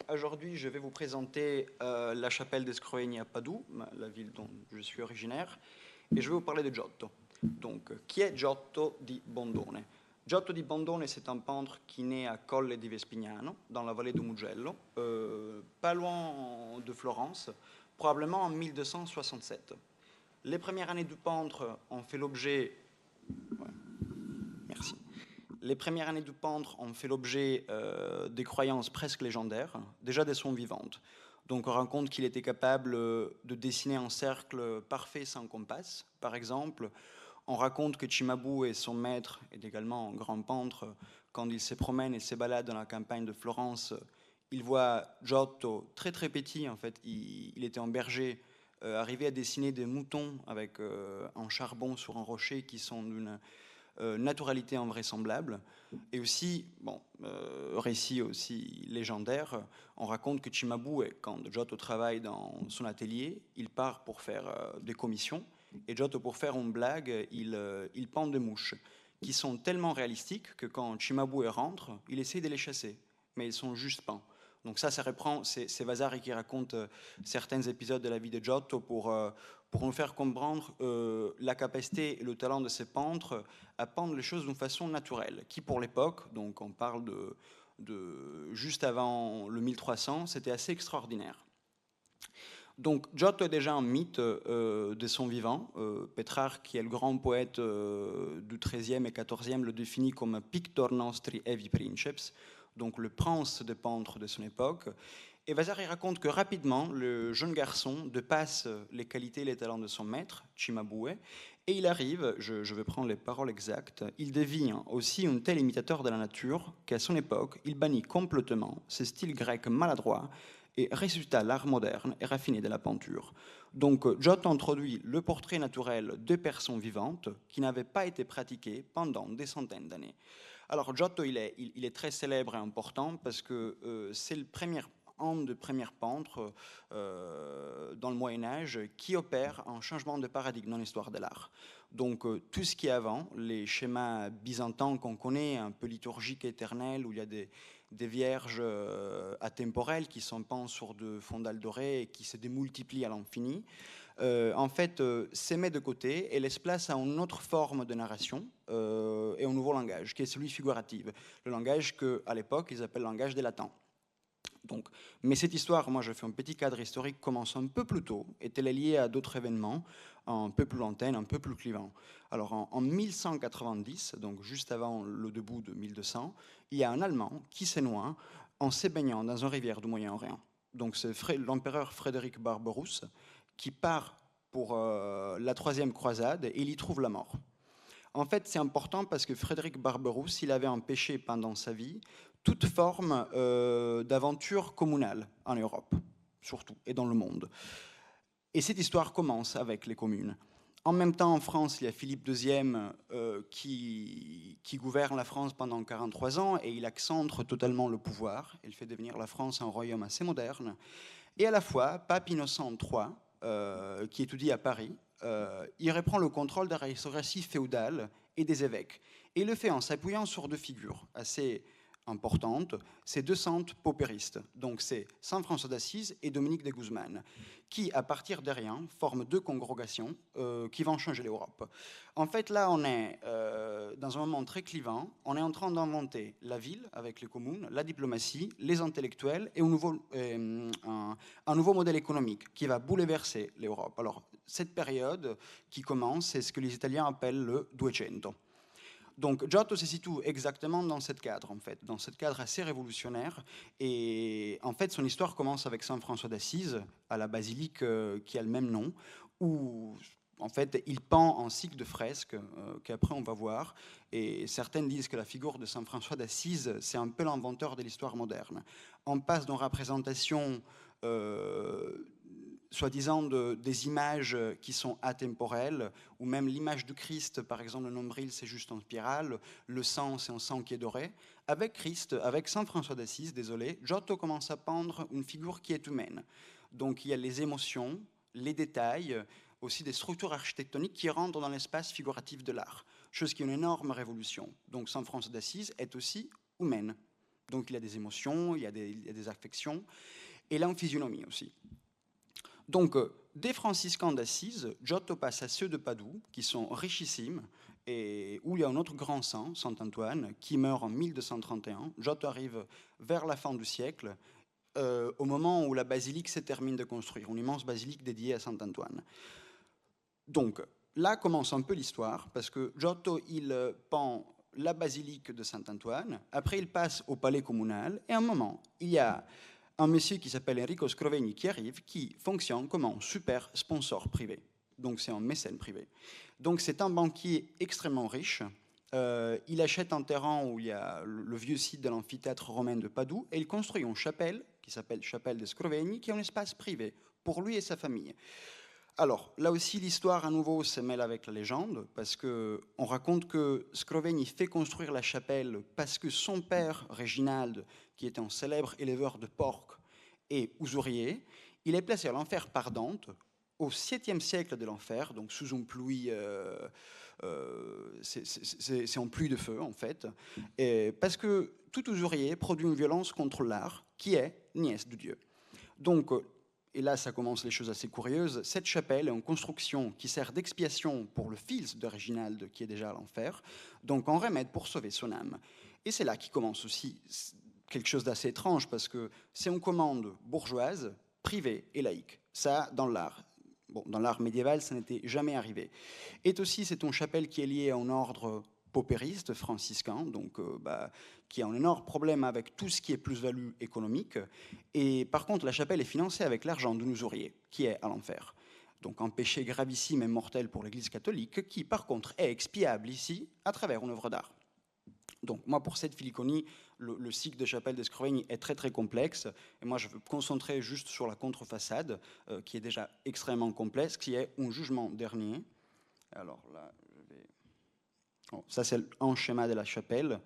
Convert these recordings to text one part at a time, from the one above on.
Aujourd'hui, je vais vous présenter la chapelle d'Escroegni à Padoue, la ville dont je suis originaire, et je vais vous parler de Giotto. Donc, qui est Giotto di Bondone? Giotto di Bondone, c'est un peintre qui naît à Colle di Vespignano, dans la vallée de Mugello, pas loin de Florence, probablement en 1267. Les premières années du peintre ont fait l'objet... Ouais, merci. Les premières années du peintre ont fait l'objet des croyances presque légendaires, déjà dès son vivante. Donc on raconte qu'il était capable de dessiner un cercle parfait sans compas, par exemple. On raconte que Cimabue, son maître, est également un grand peintre. Quand il se promène et se balade dans la campagne de Florence, il voit Giotto très très petit, en fait. Il était un berger, arrivé à dessiner des moutons avec un charbon sur un rocher qui sont d'une naturalité invraisemblable. Et aussi, bon, récit aussi légendaire, on raconte que Cimabue, quand Giotto travaille dans son atelier, il part pour faire des commissions, et Giotto, pour faire une blague, il pend des mouches, qui sont tellement réalistiques que quand Cimabue rentre, il essaie de les chasser, mais ils sont juste peints. Donc ça reprend, c'est Vasari qui raconte certains épisodes de la vie de Giotto pour nous faire comprendre la capacité et le talent de ces peintres à peindre les choses d'une façon naturelle, qui pour l'époque, donc on parle de juste avant le 1300, c'était assez extraordinaire. Donc Giotto est déjà un mythe de son vivant. Pétrarque, qui est le grand poète du XIIIe et XIVe, le définit comme Pictor nostri evi princeps, donc le prince des peintres de son époque. Et Vasari raconte que rapidement, le jeune garçon dépasse les qualités et les talents de son maître, Cimabue, et il arrive, je vais prendre les paroles exactes, il devient aussi un tel imitateur de la nature qu'à son époque, il bannit complètement ce style grec maladroit et ressuscita l'art moderne et raffiné de la peinture. Donc Giotto introduit le portrait naturel de personnes vivantes qui n'avaient pas été pratiquées pendant des centaines d'années. Alors Giotto, il est très célèbre et important parce que c'est le premier un des premiers peintres dans le Moyen-Âge qui opère un changement de paradigme dans l'histoire de l'art. Donc tout ce qui est avant, les schémas byzantins qu'on connaît, un peu liturgiques éternels, où il y a des vierges atemporelles qui sont peintes sur de fondales dorées et qui se démultiplient à l'infini, en fait, c'est mis de côté et laisse place à une autre forme de narration et un nouveau langage, qui est celui figuratif. Le langage qu'à l'époque, ils appellent le langage des latins. Donc, mais cette histoire, moi je fais un petit cadre historique, commence un peu plus tôt, est-elle liée à d'autres événements un peu plus lointains, un peu plus clivants. Alors en 1190, donc juste avant le début de 1200, il y a un Allemand qui se noie en se baignant dans une rivière du Moyen-Orient. Donc c'est l'empereur Frédéric Barberousse qui part pour la troisième croisade et il y trouve la mort. En fait, c'est important parce que Frédéric Barberousse, il avait empêché pendant sa vie toute forme d'aventure communale en Europe, surtout, et dans le monde. Et cette histoire commence avec les communes. En même temps, en France, il y a Philippe II qui gouverne la France pendant 43 ans et il accentre totalement le pouvoir. Il fait devenir la France un royaume assez moderne. Et à la fois, Pape Innocent III, qui étudie à Paris, il reprend le contrôle de l'aristocratie féodale et des évêques. Et il le fait en s'appuyant sur deux figures assez importantes, ces deux saintes paupéristes. Donc c'est Saint François d'Assise et Dominique de Guzman, qui, à partir de rien, forment deux congrégations qui vont changer l'Europe. En fait, là, on est dans un moment très clivant. On est en train d'inventer la ville avec les communes, la diplomatie, les intellectuels et un nouveau modèle économique qui va bouleverser l'Europe. Alors, cette période qui commence, c'est ce que les Italiens appellent le Duecento. Donc Giotto se situe exactement dans ce cadre, en fait, dans ce cadre assez révolutionnaire. Et en fait, son histoire commence avec Saint François d'Assise, à la basilique qui a le même nom, où en fait, il peint un cycle de fresques qu'après on va voir. Et certaines disent que la figure de Saint François d'Assise, c'est un peu l'inventeur de l'histoire moderne. On passe d'une représentation soi-disant des images qui sont atemporelles, ou même l'image du Christ, par exemple, le nombril, c'est juste en spirale, le sang, c'est un sang qui est doré. Avec Christ, avec Saint François d'Assise, désolé, Giotto commence à peindre une figure qui est humaine. Donc il y a les émotions, les détails, aussi des structures architectoniques qui rentrent dans l'espace figuratif de l'art, chose qui est une énorme révolution. Donc Saint François d'Assise est aussi humaine. Donc il y a des émotions, il y a des affections, et là en physionomie aussi. Donc des franciscains d'Assise, Giotto passe à ceux de Padoue, qui sont richissimes, et où il y a un autre grand saint, Saint Antoine, qui meurt en 1231. Giotto arrive vers la fin du siècle, au moment où la basilique se termine de construire, une immense basilique dédiée à Saint Antoine. Donc là commence un peu l'histoire, parce que Giotto, il pend la basilique de Saint Antoine, après il passe au palais communal, et à un moment, il y a un monsieur qui s'appelle Enrico Scrovegni qui arrive, qui fonctionne comme un super sponsor privé. Donc c'est un mécène privé. Donc c'est un banquier extrêmement riche. Il achète un terrain où il y a le vieux site de l'amphithéâtre romain de Padoue, et il construit une chapelle qui s'appelle Chapelle des Scrovegni, qui est un espace privé pour lui et sa famille. Alors, là aussi, l'histoire à nouveau se mêle avec la légende, parce qu'on raconte que Scrovegni fait construire la chapelle parce que son père, Réginald, qui était un célèbre éleveur de porcs et usurier, il est placé à l'enfer par Dante au 7e siècle de l'enfer, donc sous une pluie, c'est en pluie de feu en fait, et parce que tout usurier produit une violence contre l'art qui est nièce de Dieu. Donc, et là ça commence les choses assez curieuses, cette chapelle est en construction qui sert d'expiation pour le fils de Réginald qui est déjà à l'enfer, donc en remède pour sauver son âme. Et c'est là qui commence aussi quelque chose d'assez étrange, parce que c'est une commande bourgeoise, privée et laïque. Ça, dans l'art. Bon, dans l'art médiéval, ça n'était jamais arrivé. Et aussi, c'est une chapelle qui est liée à un ordre paupériste franciscain, donc qui a un énorme problème avec tout ce qui est plus-value économique. Et par contre, la chapelle est financée avec l'argent d'un usurier, qui est à l'enfer. Donc un péché gravissime et mortel pour l'Église catholique, qui par contre est expiable ici à travers une œuvre d'art. Donc moi, pour cette Filiconie, le cycle de Chapelle des Scrovegni est très très complexe. Et moi, je veux me concentrer juste sur la contrefaçade, qui est déjà extrêmement complexe, qui est un jugement dernier. Alors là, je vais... Oh, ça, c'est un schéma de la chapelle,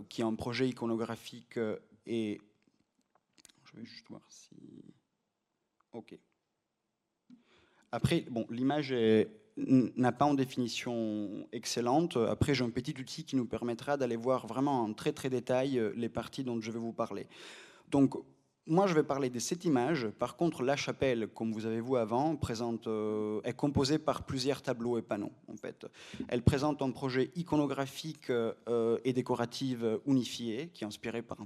qui est un projet iconographique et... Je vais juste voir si... OK. Après, bon, l'image n'a pas une définition excellente. Après, j'ai un petit outil qui nous permettra d'aller voir vraiment en très très détail les parties dont je vais vous parler. Donc, moi, je vais parler de cette image. Par contre, la chapelle, comme vous avez vu avant, est composée par plusieurs tableaux et panneaux. En fait, elle présente un projet iconographique et décoratif unifié, qui est inspiré par un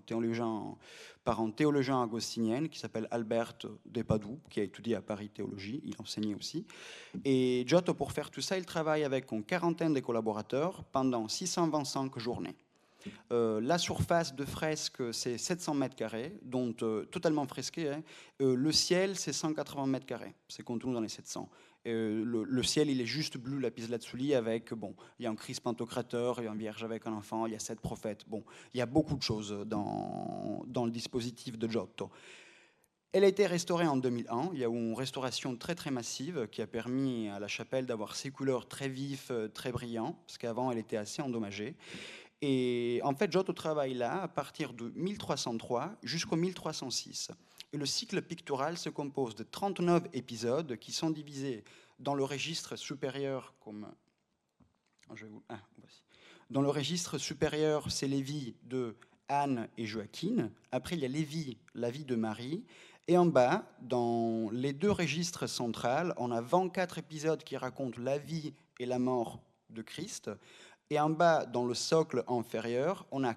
théologien agostinien qui s'appelle Albert de Padoue, qui a étudié à Paris théologie. Il enseignait aussi. Et Giotto, pour faire tout ça, il travaille avec une quarantaine de collaborateurs pendant 625 journées. La surface de fresque, c'est 700 mètres carrés, dont totalement fresqué. Hein. Le ciel, c'est 180 mètres carrés. C'est contenu dans les 700. Le ciel, il est juste bleu, lapis lazuli, avec, bon, il y a un Christ pantocrateur, il y a un vierge avec un enfant, il y a 7 prophètes. Bon, il y a beaucoup de choses dans le dispositif de Giotto. Elle a été restaurée en 2001. Il y a eu une restauration très très massive qui a permis à la chapelle d'avoir ses couleurs très vives, très brillantes, parce qu'avant elle était assez endommagée. Et en fait, Giotto travaille là à partir de 1303 jusqu'au 1306. Et le cycle pictural se compose de 39 épisodes qui sont divisés dans le registre supérieur comme... Dans le registre supérieur, c'est les vies de Anne et Joachim. Après, il y a la vie de Marie. Et en bas, dans les deux registres centrales, on a 24 épisodes qui racontent la vie et la mort de Christ. Et en bas, dans le socle inférieur, on a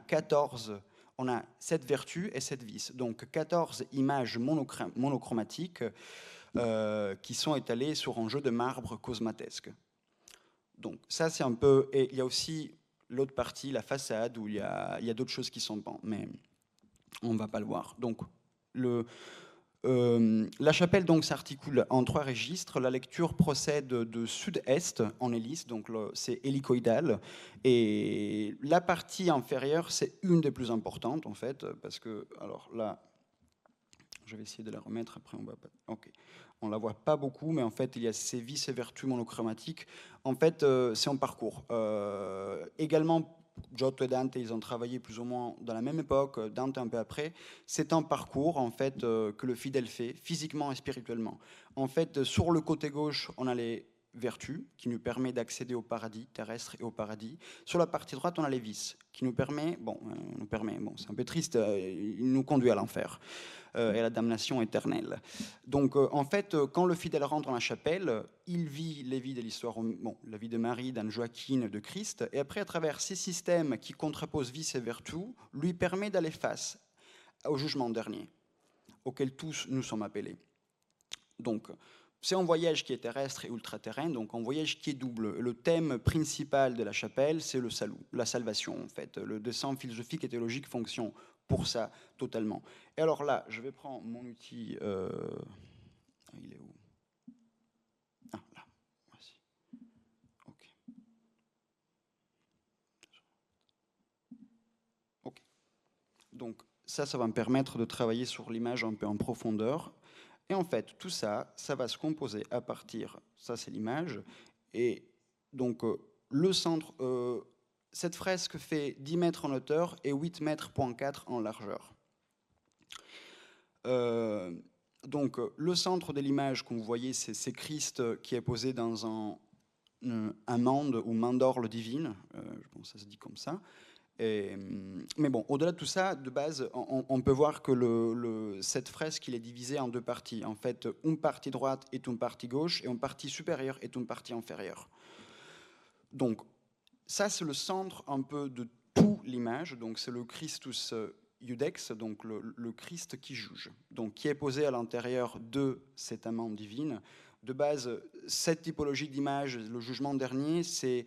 7 vertus et 7 vices. Donc 14 images monochromatiques qui sont étalées sur un jeu de marbre cosmatesque. Donc ça, c'est un peu... Et il y a aussi l'autre partie, la façade, où il y a d'autres choses qui sont peintes, mais on ne va pas le voir. Donc la chapelle donc s'articule en 3 registres. La lecture procède de sud-est en hélice, donc c'est hélicoïdal. Et la partie inférieure, c'est une des plus importantes en fait, parce que, alors là, je vais essayer de la remettre, après on va pas... Ok. On la voit pas beaucoup, mais en fait, il y a ces vices et vertus monochromatiques. En fait, c'est un parcours. Également, Giotto et Dante, ils ont travaillé plus ou moins dans la même époque, Dante un peu après. C'est un parcours, en fait, que le fidèle fait, physiquement et spirituellement. En fait, sur le côté gauche, on a les vertu, qui nous permet d'accéder au paradis terrestre et au paradis. Sur la partie droite, on a les vices, qui nous permet, c'est un peu triste, il nous conduit à l'enfer et à la damnation éternelle. Donc, en fait, quand le fidèle rentre dans la chapelle, il vit les vies de l'histoire, la vie de Marie, d'Anne Joaquine, de Christ, et après, à travers ces systèmes qui contraposent vice et vertu, lui permet d'aller face au jugement dernier, auquel tous nous sommes appelés. Donc, c'est un voyage qui est terrestre et ultra-terrain, donc un voyage qui est double. Le thème principal de la chapelle, c'est le salut, la salvation, en fait. Le dessin philosophique et théologique fonctionne pour ça totalement. Et alors là, je vais prendre mon outil. Il est où? Ah, là. Voici. OK. OK. Donc, ça va me permettre de travailler sur l'image un peu en profondeur. Et en fait, tout ça, ça va se composer à partir, ça c'est l'image, et donc le centre, cette fresque fait 10 mètres en hauteur et 8 mètres, 4 en largeur. Donc le centre de l'image, comme vous voyez, c'est Christ qui est posé dans un mande ou mandorle divine, je pense que ça se dit comme ça. Mais bon, au-delà de tout ça, de base, on peut voir que cette fresque, il est divisée en deux parties. En fait, une partie droite est une partie gauche et une partie supérieure est une partie inférieure. Donc, ça, c'est le centre un peu de toute l'image. Donc, c'est le Christus Iudex, donc le Christ qui juge, donc qui est posé à l'intérieur de cette amande divine. De base, cette typologie d'image, le jugement dernier, c'est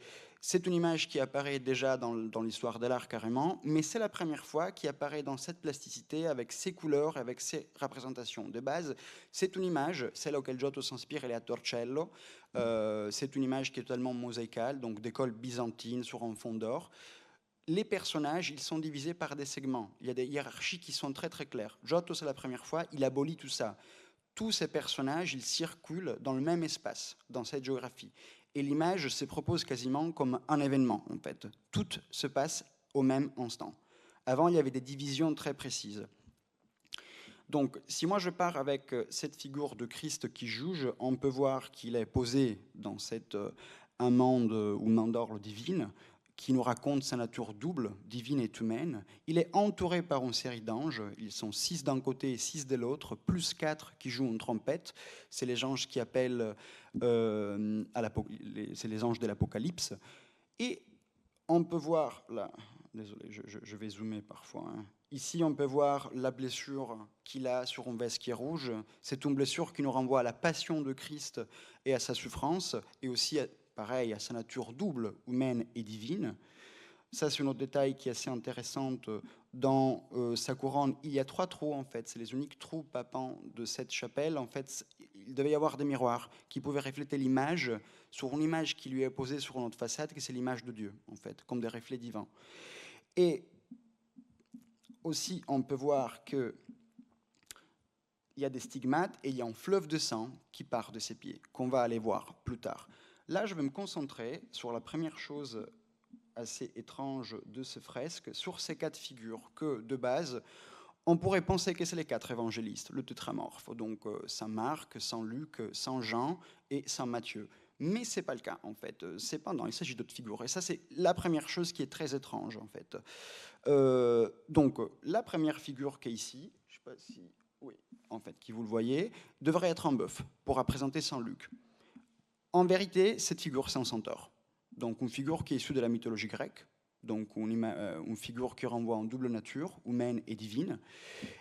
une image qui apparaît déjà dans l'histoire de l'art carrément, mais c'est la première fois qui apparaît dans cette plasticité avec ses couleurs, avec ses représentations. De base, c'est une image, celle auquel Giotto s'inspire, elle est à Torcello. C'est une image qui est totalement mosaïcale, donc d'école byzantine sur un fond d'or. Les personnages, ils sont divisés par des segments. Il y a des hiérarchies qui sont très très claires. Giotto, c'est la première fois, il abolit tout ça. Tous ces personnages, ils circulent dans le même espace, dans cette géographie. Et l'image se propose quasiment comme un événement, en fait. Tout se passe au même instant. Avant, il y avait des divisions très précises. Donc, si moi je pars avec cette figure de Christ qui juge, on peut voir qu'il est posé dans cette amande ou mandorle divine, qui nous raconte sa nature double, divine et humaine. Il est entouré par une série d'anges. Ils sont 6 d'un côté et 6 de l'autre, plus 4 qui jouent une trompette. C'est les anges qui appellent, c'est les anges de l'Apocalypse. Et on peut voir, là, désolé, je vais zoomer parfois. Hein. Ici, on peut voir la blessure qu'il a sur une veste qui est rouge. C'est une blessure qui nous renvoie à la passion de Christ et à sa souffrance, et aussi pareil, à sa nature double, humaine et divine. Ça, c'est un autre détail qui est assez intéressant. Dans sa couronne, il y a 3 trous, en fait. C'est les uniques trous papants de cette chapelle. En fait, il devait y avoir des miroirs qui pouvaient refléter l'image sur une image qui lui est posée sur notre façade, que c'est l'image de Dieu, en fait, comme des reflets divins. Et aussi, on peut voir que il y a des stigmates et il y a un fleuve de sang qui part de ses pieds, qu'on va aller voir plus tard. Là, je vais me concentrer sur la première chose assez étrange de ce fresque, sur ces 4 figures que, de base, on pourrait penser que c'est les 4 évangélistes, le tétramorphe, donc Saint Marc, Saint Luc, Saint Jean et Saint Matthieu. Mais ce n'est pas le cas, en fait. Cependant, il s'agit d'autres figures. Et ça, c'est la première chose qui est très étrange, en fait. Donc, la première figure qui est ici, je ne sais pas si... Oui, en fait, qui vous le voyez, devrait être un bœuf pour représenter Saint Luc. En vérité, cette figure, c'est un centaure. Donc une figure qui est issue de la mythologie grecque, donc une figure qui renvoie en double nature, humaine et divine.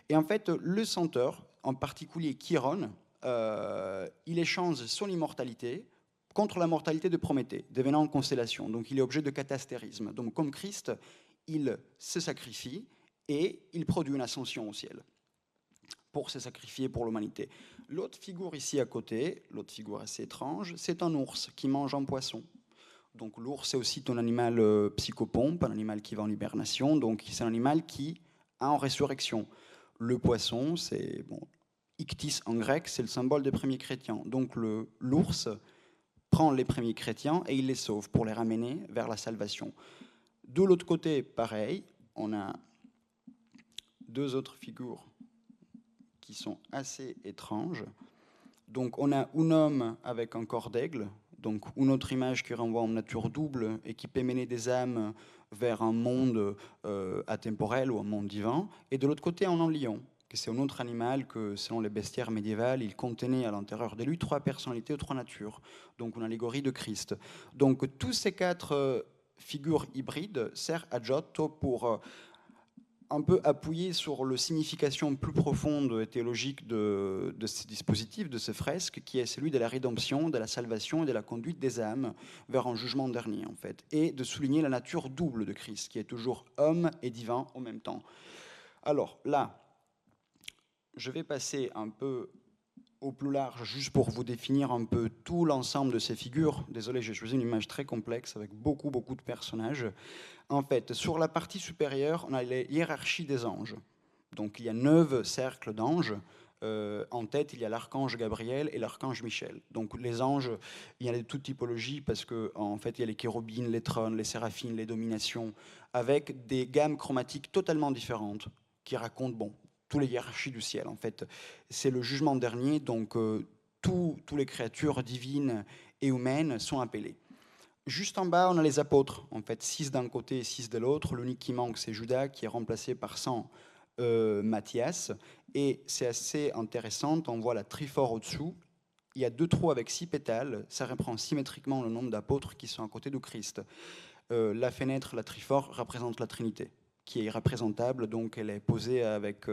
Et en fait, le centaure, en particulier Chiron, il échange son immortalité contre la mortalité de Prométhée, devenant en constellation. Donc il est objet de catastérisme. Donc comme Christ, il se sacrifie et il produit une ascension au ciel pour se sacrifier pour l'humanité. L'autre figure ici à côté, l'autre figure assez étrange, c'est un ours qui mange un poisson. Donc l'ours, c'est aussi un animal psychopompe, un animal qui va en hibernation, donc c'est un animal qui a en résurrection. Le poisson, c'est ichthys en grec, c'est le symbole des premiers chrétiens. Donc l'ours prend les premiers chrétiens et il les sauve pour les ramener vers la salvation. De l'autre côté, pareil, on a 2 autres figures qui sont assez étranges. Donc on a un homme avec un corps d'aigle, Donc une autre image qui renvoie à une nature double et qui peut mener des âmes vers un monde atemporel ou un monde divin. Et de l'autre côté, on a un lion, que c'est un autre animal que, selon les bestiaires médiévales, il contenait à l'intérieur de lui 3 personnalités ou 3 natures, donc une allégorie de Christ. Donc tous ces 4 figures hybrides servent à Giotto pour un peu appuyer sur la signification plus profonde et théologique de ces dispositifs, de ces fresques, qui est celui de la rédemption, de la salvation et de la conduite des âmes vers un jugement dernier, en fait, et de souligner la nature double de Christ, qui est toujours homme et divin en même temps. Alors là, je vais passer un peu au plus large, juste pour vous définir un peu tout l'ensemble de ces figures. Désolé, j'ai choisi une image très complexe avec beaucoup de personnages. En fait, sur la partie supérieure, on a la hiérarchie des anges. Donc il y a 9 cercles d'anges. En tête, il y a l'archange Gabriel et l'archange Michel. Donc les anges, il y en a de toutes typologies parce qu'en fait, il y a les chérubines, les trônes, les séraphines, les dominations, avec des gammes chromatiques totalement différentes qui racontent, toutes les hiérarchies du ciel. En fait, c'est le jugement dernier, donc toutes les créatures divines et humaines sont appelées. Juste en bas, on a les apôtres, en fait, 6 d'un côté et 6 de l'autre. L'unique qui manque, c'est Judas, qui est remplacé par San Matthias. Et c'est assez intéressant, on voit la triphore au-dessous. Il y a 2 trous avec 6 pétales, ça reprend symétriquement le nombre d'apôtres qui sont à côté de Christ. La fenêtre, la triphore, représente la Trinité, qui est irreprésentable, donc elle est posée avec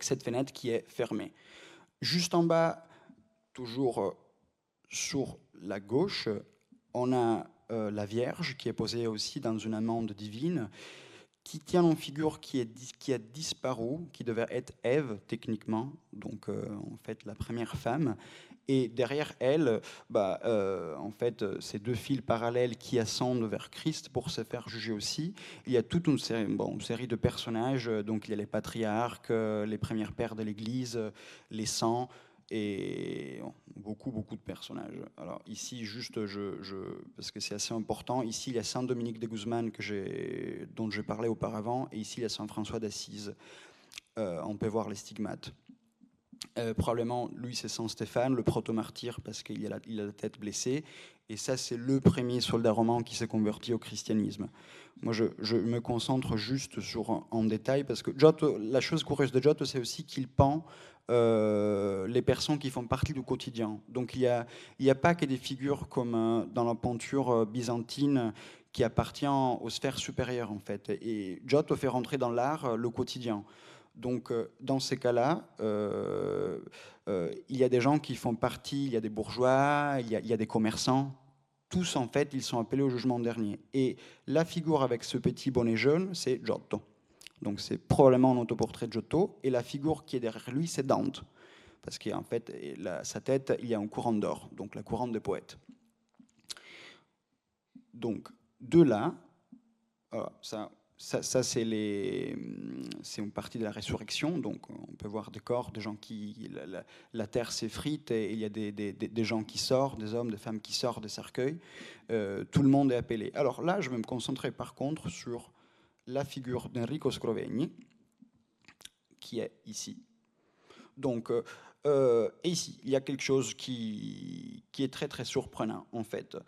cette fenêtre qui est fermée. Juste en bas, toujours sur la gauche, on a la Vierge qui est posée aussi dans une amande divine, qui tient une figure qui a disparu, qui devait être Ève techniquement, donc en fait la première femme. Et derrière elle, en fait, ces 2 fils parallèles qui ascendent vers Christ pour se faire juger aussi. Il y a toute une série de personnages, donc il y a les patriarches, les premiers pères de l'Église, les saints, et beaucoup de personnages. Alors ici, juste, parce que c'est assez important, ici il y a Saint Dominique de Guzman dont j'ai parlé auparavant, et ici il y a Saint François d'Assise. On peut voir les stigmates. Probablement, lui, c'est Saint Stéphane, le proto-martyr, parce qu'il a la tête blessée. Et ça, c'est le premier soldat romain qui s'est converti au christianisme. Moi, je me concentre juste sur en détail, parce que Giotto, la chose curieuse de Giotto, c'est aussi qu'il peint les personnes qui font partie du quotidien. Donc, il y a pas que des figures comme dans la peinture byzantine qui appartient aux sphères supérieures, en fait. Et Giotto fait rentrer dans l'art le quotidien. Donc, dans ces cas-là, il y a des gens qui font partie, il y a des bourgeois, il y a des commerçants. Tous, en fait, ils sont appelés au jugement dernier. Et la figure avec ce petit bonnet jaune, c'est Giotto. Donc, c'est probablement un autoportrait de Giotto. Et la figure qui est derrière lui, c'est Dante. Parce qu'en fait, sa tête, il y a un courant d'or, donc la couronne des poètes. Donc, de là, ça c'est une partie de la résurrection, donc on peut voir des corps, des gens qui... La terre s'effrite et il y a des gens qui sortent, des hommes, des femmes qui sortent des cercueils. Tout le monde est appelé. Alors là, je vais me concentrer par contre sur la figure d'Enrico Scrovegni, qui est ici. Donc, et ici, il y a quelque chose qui est très surprenant, en fait.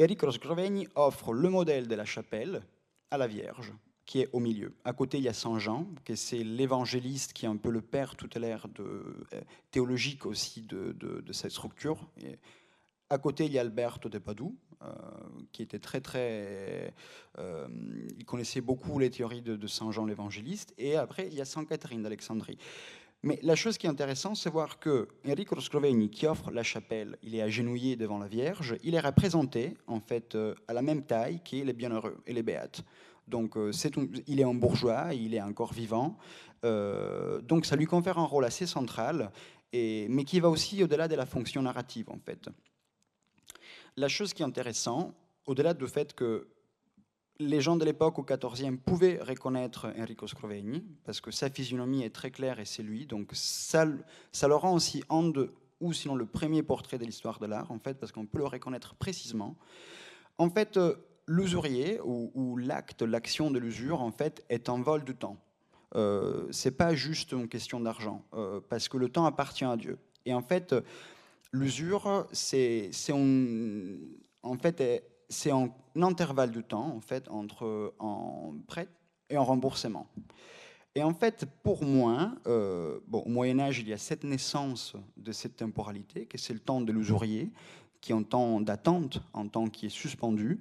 Enrico Scrovegni offre le modèle de la chapelle à la Vierge, qui est au milieu. À côté, il y a Saint Jean, qui c'est l'évangéliste, qui est un peu le père tutélaire théologique aussi de cette structure. Et à côté, il y a Alberto de Padoue, qui était il connaissait beaucoup les théories de Saint Jean l'évangéliste. Et après, il y a Sainte Catherine d'Alexandrie. Mais la chose qui est intéressante, c'est voir que Enrico Scrovegni, qui offre la chapelle, il est agenouillé devant la Vierge, il est représenté en fait à la même taille que les bienheureux et les béates. Donc il est un bourgeois, il est encore vivant, donc ça lui confère un rôle assez central, mais qui va aussi au-delà de la fonction narrative en fait. La chose qui est intéressante, au-delà du fait que les gens de l'époque au XIVe pouvaient reconnaître Enrico Scrovegni parce que sa physionomie est très claire et c'est lui. Donc ça le rend aussi ou sinon le premier portrait de l'histoire de l'art en fait, parce qu'on peut le reconnaître précisément. En fait, l'usurier ou l'action de l'usure en fait est un vol du temps. C'est pas juste une question d'argent parce que le temps appartient à Dieu. Et en fait, L'usure, en fait, c'est un intervalle de temps en fait, entre en prêt et en remboursement. Et en fait, pour moi, bon, au Moyen Âge, il y a cette naissance de cette temporalité, que c'est le temps de l'usurier, qui est un temps d'attente, un temps qui est suspendu.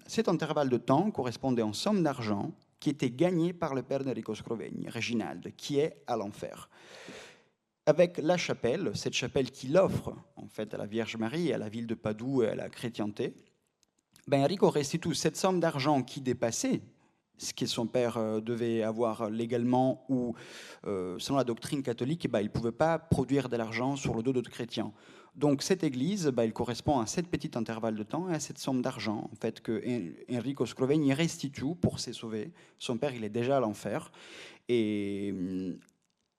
Cet intervalle de temps correspondait à une somme d'argent qui était gagnée par le père d'Enrico Scrovegni, Reginald, qui est à l'enfer. Avec la chapelle, cette chapelle qu'il offre en fait à la Vierge Marie, à la ville de Padoue et à la chrétienté, ben Enrico restitue cette somme d'argent qui dépassait ce que son père devait avoir légalement ou selon la doctrine catholique, ben, il ne pouvait pas produire de l'argent sur le dos d'autres chrétiens. Donc cette église, ben, elle correspond à cet petit intervalle de temps et à cette somme d'argent en fait, que Enrico Scrovegni restitue pour se sauver. Son père, il est déjà à l'enfer. Et,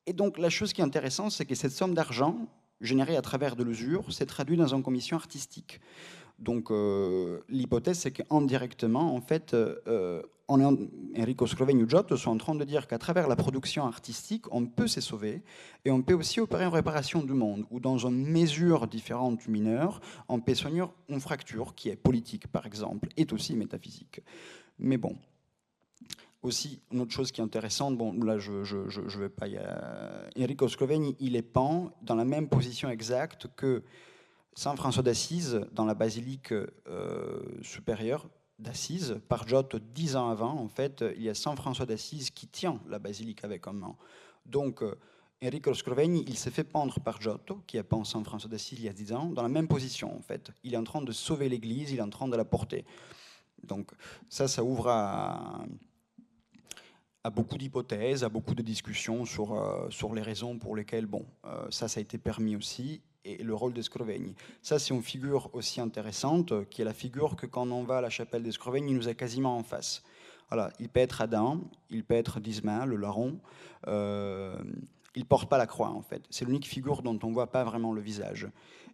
et donc la chose qui est intéressante, c'est que cette somme d'argent générée à travers de l'usure s'est traduite dans une commission artistique. Donc l'hypothèse, c'est qu'indirectement, en fait, Enrico Scrovegni ou Giotto sont en train de dire qu'à travers la production artistique, on peut se sauver et on peut aussi opérer une réparation du monde, ou dans une mesure différente du mineur, on peut soigner une fracture qui est politique, par exemple, est aussi métaphysique. Mais bon, aussi, une autre chose qui est intéressante, bon, là, je ne vais pas y Enrico Scrovegni, il est peint dans la même position exacte que Saint François d'Assise dans la basilique supérieure d'Assise. Par Giotto, 10 ans avant, en fait, il y a Saint François d'Assise qui tient la basilique avec un main. Donc, Enrico Scrovegni, il s'est fait pendre par Giotto, qui a peint Saint François d'Assise il y a 10 ans, dans la même position, en fait. Il est en train de sauver l'Église, il est en train de la porter. Donc, ça ouvre à beaucoup d'hypothèses, à beaucoup de discussions sur les raisons pour lesquelles, bon, ça a été permis aussi, et le rôle de Scrovegni. Ça, c'est une figure aussi intéressante, qui est la figure que quand on va à la chapelle de Scrovegni, il nous a quasiment en face. Voilà, il peut être Adam, il peut être Disma, le larron, il porte pas la croix, en fait. C'est l'unique figure dont on voit pas vraiment le visage.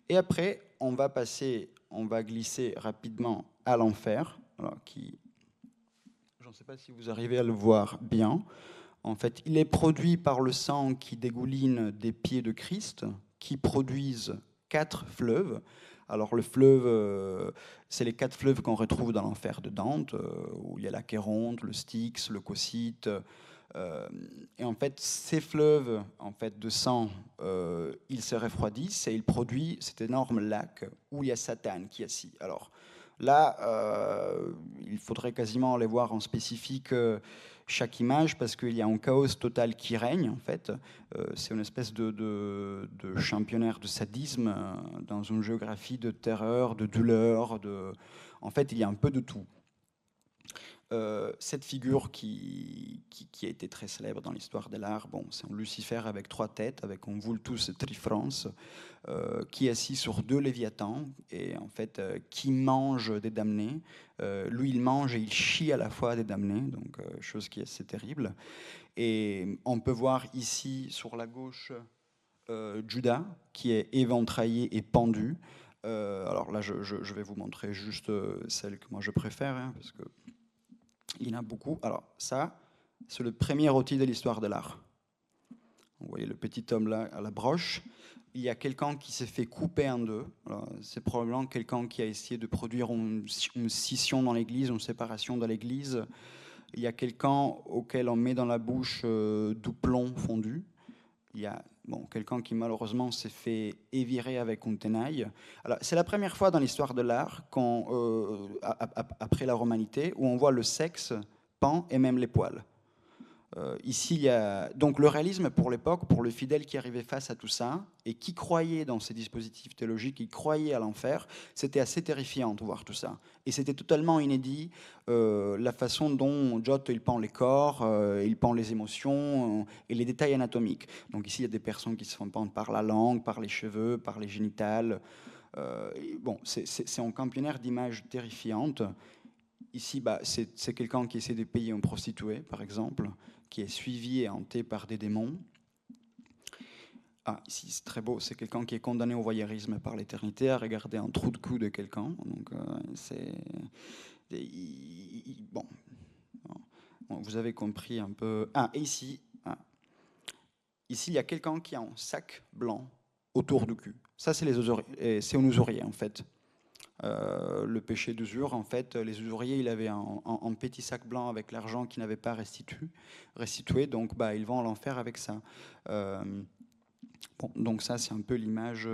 Et après, on va glisser rapidement à l'enfer, qui je ne sais pas si vous arrivez à le voir bien. En fait, il est produit par le sang qui dégouline des pieds de Christ, qui produisent 4 fleuves. Alors le fleuve, c'est les 4 fleuves qu'on retrouve dans l'enfer de Dante, où il y a l'Achéronte, le Styx, le Cocyte. Et en fait, ces fleuves en fait, de sang, ils se refroidissent et ils produisent cet énorme lac où il y a Satan qui est assis. Alors, là, il faudrait quasiment aller voir en spécifique chaque image parce qu'il y a un chaos total qui règne en fait. C'est une espèce de championnaire de sadisme dans une géographie de terreur, de douleur. En fait, il y a un peu de tout. Cette figure qui a été très célèbre dans l'histoire de l'art, bon, c'est un Lucifer avec 3 têtes, avec un vultus trifrons, qui est assis sur 2 léviathans et en fait qui mange des damnés. Lui, il mange et il chie à la fois des damnés, donc chose qui est assez terrible. Et on peut voir ici sur la gauche Judas qui est éventraillé et pendu. Alors là, je vais vous montrer juste celle que moi je préfère, hein, parce que il y en a beaucoup. Alors ça, c'est le premier outil de l'histoire de l'art. Vous voyez le petit homme là à la broche. Il y a quelqu'un qui s'est fait couper en deux. C'est probablement quelqu'un qui a essayé de produire une scission dans l'église, une séparation dans l'église. Il y a quelqu'un auquel on met dans la bouche du plomb fondu. Il y a quelqu'un qui malheureusement s'est fait évirer avec une tenaille. Alors, c'est la première fois dans l'histoire de l'art, après la romanité, où on voit le sexe peint et même les poils. Ici, il y a donc le réalisme pour l'époque, pour le fidèle qui arrivait face à tout ça et qui croyait dans ces dispositifs théologiques, qui croyait à l'enfer, c'était assez terrifiant de voir tout ça. Et c'était totalement inédit la façon dont Giotto il peint les corps, il peint les émotions et les détails anatomiques. Donc ici, il y a des personnes qui se font peindre par la langue, par les cheveux, par les génitales. Bon, c'est un campionnaire d'images terrifiantes. Ici, bah, c'est quelqu'un qui essaie de payer une prostituée, par exemple, qui est suivi et hanté par des démons. Ah, ici, c'est très beau, c'est quelqu'un qui est condamné au voyeurisme par l'éternité, à regarder un trou de cou de quelqu'un. Donc, c'est... Bon, vous avez compris un peu... Ah, et ici, il y a quelqu'un qui a un sac blanc autour du cul. Ça, c'est c'est un usurier, en fait. Le péché d'usure, en fait, les usuriers, ils avaient un petit sac blanc avec l'argent qu'ils n'avaient pas restitué, donc bah, ils vont à l'enfer avec ça. Bon, donc ça, c'est un peu l'image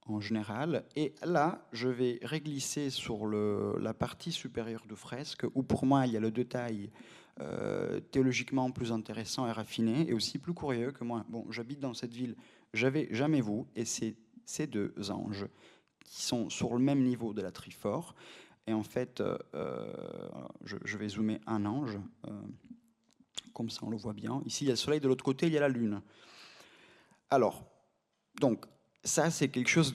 en général. Et là, je vais réglisser sur la partie supérieure du fresque, où pour moi, il y a le détail théologiquement plus intéressant et raffiné, et aussi plus curieux que moi. Bon, j'habite dans cette ville, j'avais jamais vu, et c'est ces deux anges qui sont sur le même niveau de la Trifor. Et en fait, je vais zoomer un ange, comme ça on le voit bien. Ici, il y a le soleil, de l'autre côté, il y a la lune. Alors, donc, ça, c'est quelque chose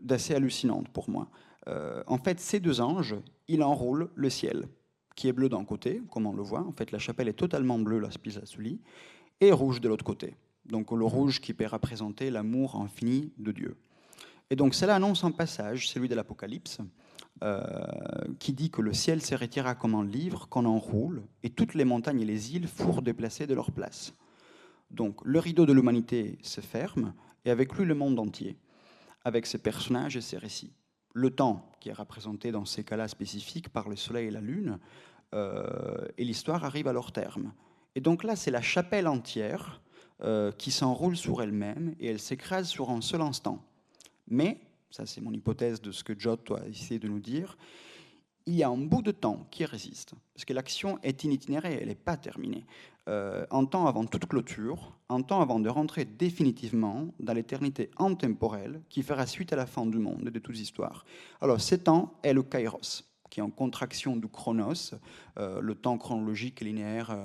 d'assez hallucinant pour moi. En fait, ces deux anges, ils enroulent le ciel, qui est bleu d'un côté, comme on le voit. En fait, la chapelle est totalement bleue, la Spisa Soli, et rouge de l'autre côté. Donc, le rouge qui peut représenter l'amour infini de Dieu. Et donc, cela annonce un passage, celui de l'Apocalypse, qui dit que le ciel se retira comme un livre qu'on enroule, et toutes les montagnes et les îles furent déplacées de leur place. Donc, le rideau de l'humanité se ferme, et avec lui le monde entier, avec ses personnages et ses récits. Le temps, qui est représenté dans ces cas-là spécifiques par le soleil et la lune, et l'histoire arrive à leur terme. Et donc là, c'est la chapelle entière qui s'enroule sur elle-même, et elle s'écrase sur un seul instant. Mais, ça c'est mon hypothèse de ce que Giotto a essayé de nous dire, il y a un bout de temps qui résiste, parce que l'action est itinéraire, elle n'est pas terminée. Un temps avant toute clôture, un temps avant de rentrer définitivement dans l'éternité intemporelle qui fera suite à la fin du monde et de toute histoire. Alors, ce temps est le kairos, qui est en contraction du chronos, le temps chronologique et linéaire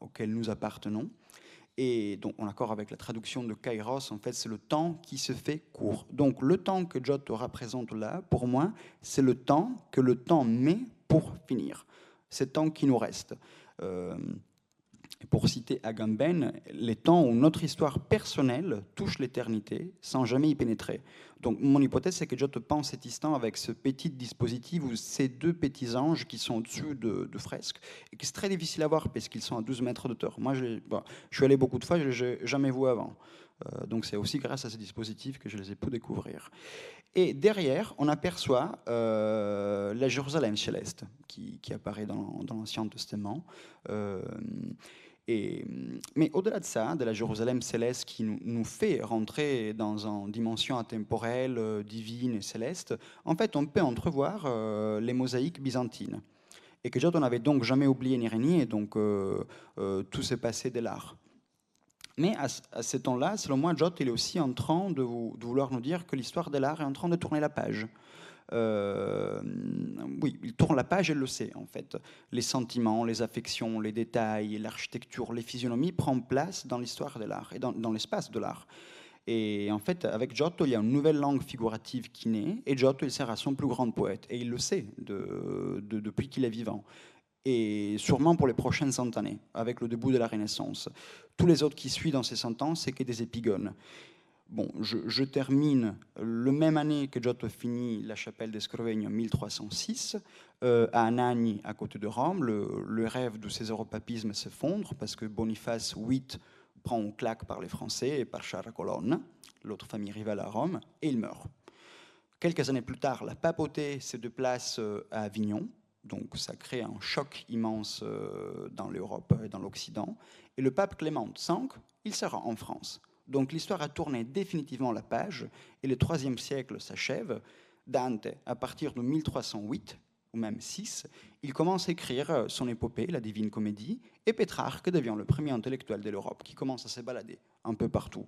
auquel nous appartenons. Et donc, en accord avec la traduction de kairos, en fait, c'est le temps qui se fait court. Donc, le temps que Giotto représente là, pour moi, c'est le temps que le temps met pour finir. C'est le temps qui nous reste. Pour citer Agamben, les temps où notre histoire personnelle touche l'éternité sans jamais y pénétrer. Donc mon hypothèse, c'est que Giotto pense cet instant avec ce petit dispositif ou ces deux petits anges qui sont au-dessus de fresques et que c'est très difficile à voir parce qu'ils sont à 12 mètres de hauteur. Moi, je suis allé beaucoup de fois, je ne les ai jamais vus avant. Donc c'est aussi grâce à ce dispositif que je les ai pu découvrir. Et derrière, on aperçoit la Jérusalem céleste qui apparaît dans l'Ancien Testament. Mais au-delà de ça, de la Jérusalem céleste qui nous fait rentrer dans une dimension intemporelle, divine et céleste, en fait, on peut entrevoir les mosaïques byzantines. Et que Giotto n'avait donc jamais oublié ni renié, donc tout s'est passé de l'art. Mais à ce temps-là, selon moi, Giotto il est aussi en train de vouloir nous dire que l'histoire de l'art est en train de tourner la page. Oui, il tourne la page, elle le sait en fait. Les sentiments, les affections, les détails, l'architecture, les physionomies prennent place dans l'histoire de l'art et dans l'espace de l'art. Et en fait, avec Giotto, il y a une nouvelle langue figurative qui naît, et Giotto, il sert à son plus grand poète, et il le sait depuis qu'il est vivant. Et sûrement pour les prochaines 100 années, avec le début de la Renaissance. Tous les autres qui suivent dans ces 100 ans, c'est que des épigones. Bon, je termine le même année que Giotto finit la chapelle d'Escrovegno en 1306, à Anagni, à côté de Rome. Le rêve du césaropapisme s'effondre parce que Boniface VIII prend une claque par les Français et par Charles Colonne, l'autre famille rivale à Rome, et il meurt. Quelques années plus tard, la papauté se déplace à Avignon, donc ça crée un choc immense dans l'Europe et dans l'Occident. Et le pape Clément V, il sera en France. Donc l'histoire a tourné définitivement la page et le IIIe siècle s'achève. Dante, à partir de 1308, ou même 6, il commence à écrire son épopée, la Divine Comédie, et Pétrarque devient le premier intellectuel de l'Europe qui commence à se balader un peu partout.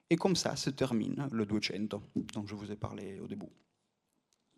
Et comme ça se termine le Duecento, dont je vous ai parlé au début.